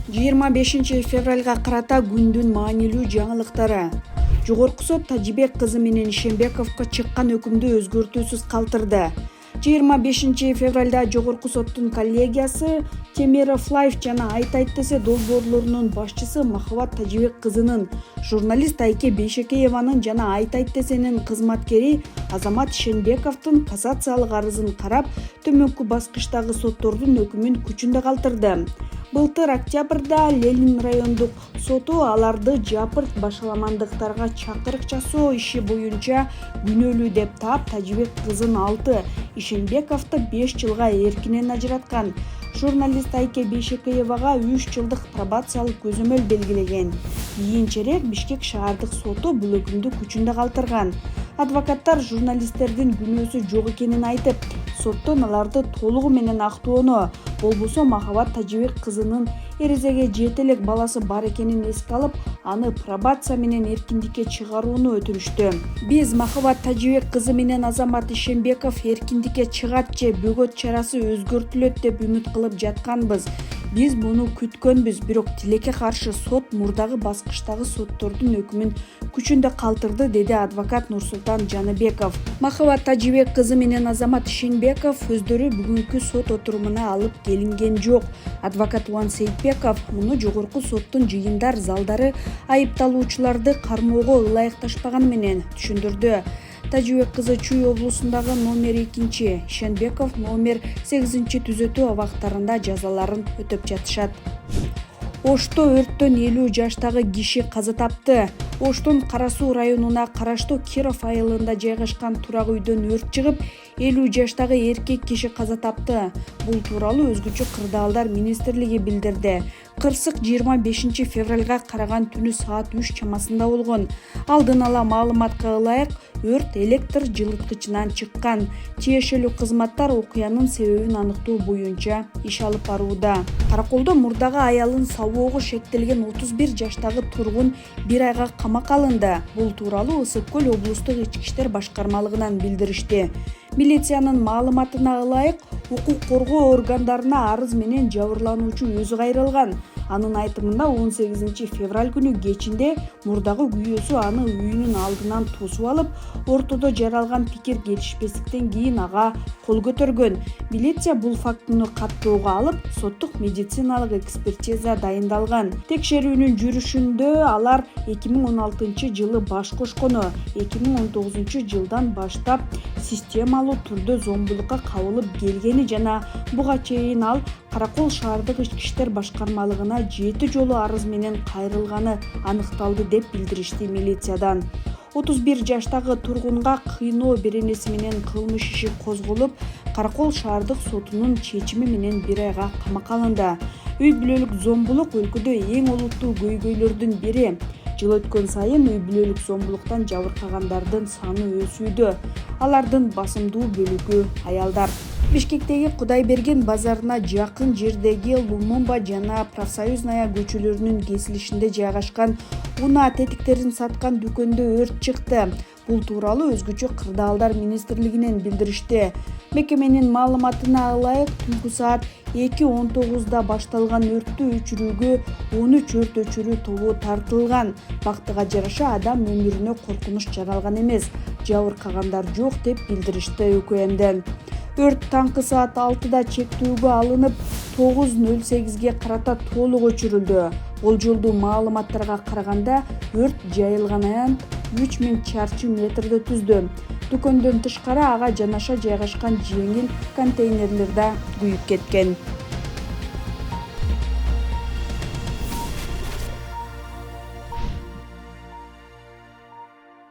25 февралга карата күндүн маанилүү жаңылыктары. Жогорку сот Тажибек кызы менен Ишенбековго чыккан өкүмдү өзгөртүүсүз калтырды. 25 февралда Жогорку соттун коллегиясы Темиров Лайф жана Айт десе долбоорлорунун башчысы Махабат Тажибек кызынын, журналист Айке Бейшекееванын жана Айт десенин кызматкери Азамат Ишенбековдун кассациялык арызын карап, төмөнкү баскычтагы соттордун өкүмүн күчүндө калтырды. Былтыр октябрда Ленин райондук соту аларды жапырт башаламандыктарга чакырык жасоо иши боюнча күнөөлүү деп таап, Тажибек кызын 6, Ишенбековду 5 жылга эркинен ажыраткан. Журналист Айке Бейшекеевага 3 жылдык пробациялык көзөмөл белгилеген. Кийинчерээк Бишкек шаардык соту бул өкүмдү күчүндө калтырган. Адвокаттар журналисттердин күнөөсү жок экенин айтып, соттон аларды толугу менен актоону, болбосо Махабат Тажибек кызынын эрезеге жете элек баласы бар экенин эске алып, аны пробация менен эркиндикке чыгарууну өтүнүштү. Биз Махабат Тажибек кызы менен Азамат Ишенбеков эркиндикке чыгат же бөгөт чарасы өзгөртүлөт деп үмүт кылып жатканбыз. Биз муну күткөнбүз, бирок тилекке каршы сот мурдагы баскычтагы соттордун өкүмүн күчүндө калтырды, деди адвокат Нурсултан Жаныбеков. Махабат Тажибек кызы менен Азамат Ишенбеков өздөрү бүгүнкү сот отурумуна алып келинген жок. Адвокат Улан Сейитбеков муну жогорку соттун жыйындар залдары айыпталуучуларды кармоого ылайыкташпаганы менен түшүндүрдү. Тажибек кызы Чүй облусундагы номер 2, Ишенбеков номер 8 түзөтүү абактарында жазаларын өтөп жатышат. Ошто өрттөн 50 жаштагы киши каза тапты. Оштун Кара Суу районуна караштуу Киров айылында жайгашкан турак үйдөн өрт чыгып, 50 жаштагы эркек киши каза тапты. Бул тууралуу Өзгөчө кырдаалдар министрлиги билдирди. Кырсык 25 февралга караган түнү саат 3 чамасында болгон. Алдын ала маалыматка ылайык, өрт электр жылыткычынан чыккан. Тиешелүү кызматтар окуянын себебин аныктоо боюнча иш алып барууда. Караколдо мурдагы аялын сабоого шектелген 31 жаштагы тургун 1 айга камакка алынды. Бул тууралуу Ысык Көл облустук ички иштер башкармалыгынан билдиришти. Милициянын маалыматына ылайык, укук коргоо органдарына арыз менен жабырлануучу өзү кайрылган. Анын айтымында 18 февраль күнү кечинде мурдагы күйөөсү аны үйүнүн алдынан тосуп алып, ортодо жаралган пикир келишпестиктен кийин ага кол көтөргөн. Милиция бул фактыны каттоого алып, соттук медициналык экспертиза дайындалган. Текшерүүнүн жүрүшүндө алар 2016 жылы баш кошкону, 2019 жылдан баштап системалуу түрдө зомбулукка кабылып келгени жана буга чейин ал Каракол шаардык ички иштер башкармалыгына 7 жолу арыз менен кайрылганы аныкталды деп билдиришти милициядан. 31 жаштагы тургунга кыйноо беренеси менен кылмыш иши козголуп, Каракол шаардык сотунун чечими менен 1 айга камакка алынды. Үй бүлөлүк зомбулук өлкөдө эң олуттуу көйгөйлөрдүн бири. Жыл өткөн сайын үй бүлөлүк зомбулуктан жабыркагандардын саны өсүүдө. Алардын басымдуу бөлүгү аялдар. Бишкектеги Кудайберген базарына жакын жердеги Лумумба жана Профсоюзная көчөлөрүнүн кесилишинде жайгашкан унаа тетиктерин саткан дүкөндө өрт чыкты. Бул тууралуу Өзгөчө кырдаалдар министрлигинен билдиришти. Мекеменин маалыматына ылайык, түнкү саат 2:19 башталган өрттү өчүрүүгө 13 өрт өчүрүү тобу тартылган. Бактыга жараша адам өмүрүнө коркунуч жаралган эмес, жабыркагандар жок деп билдиришти ÖKMден. Өрт таңкы саат 6-да чектүүгө алынып, 9:08 карата толук өчүрүлдү. Болжолдуу маалыматтарга караганда, өрт жайылган аянт 3000 чарчы метрди түздү. Дүкөндөн тышкары ага жанаша жайгашкан жеңил контейнерлер да күйүп кеткен.